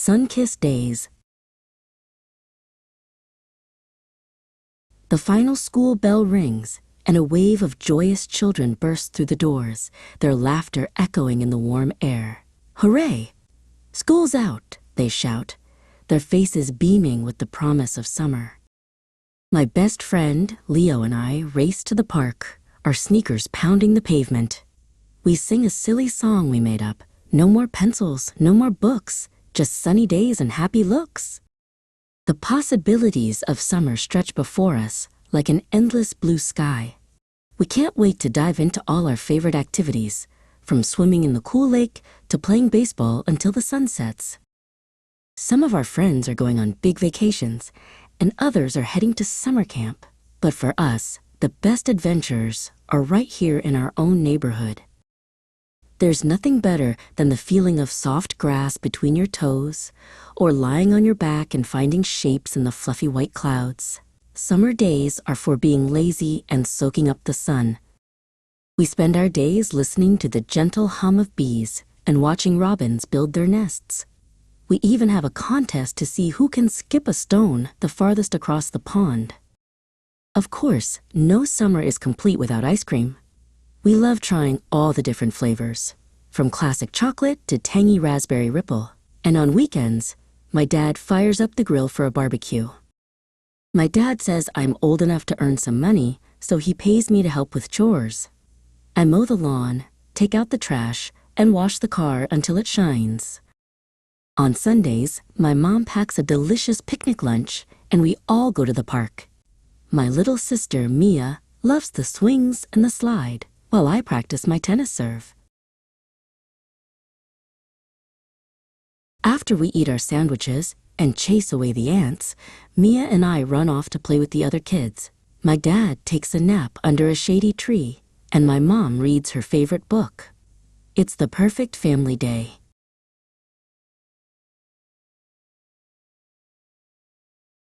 Sun-kissed days. The final school bell rings, and a wave of joyous children bursts through the doors, their laughter echoing in the warm air. Hooray! School's out, they shout, their faces beaming with the promise of summer. My best friend, Leo, and I race to the park, our sneakers pounding the pavement. We sing a silly song we made up. No more pencils, no more books, just sunny days and happy looks. The possibilities of summer stretch before us like an endless blue sky. We can't wait to dive into all our favorite activities, from swimming in the cool lake to playing baseball until the sun sets. Some of our friends are going on big vacations, and others are heading to summer camp. But for us, the best adventures are right here in our own neighborhood. There's nothing better than the feeling of soft grass between your toes, or lying on your back and finding shapes in the fluffy white clouds. Summer days are for being lazy and soaking up the sun. We spend our days listening to the gentle hum of bees and watching robins build their nests. We even have a contest to see who can skip a stone the farthest across the pond. Of course, no summer is complete without ice cream. We love trying all the different flavors, from classic chocolate to tangy raspberry ripple. And on weekends, my dad fires up the grill for a barbecue. My dad says I'm old enough to earn some money, so he pays me to help with chores. I mow the lawn, take out the trash, and wash the car until it shines. On Sundays, my mom packs a delicious picnic lunch, and we all go to the park. My little sister, Mia, loves the swings and the slide, while I practice my tennis serve. After we eat our sandwiches and chase away the ants, Mia and I run off to play with the other kids. My dad takes a nap under a shady tree, and my mom reads her favorite book. It's the perfect family day.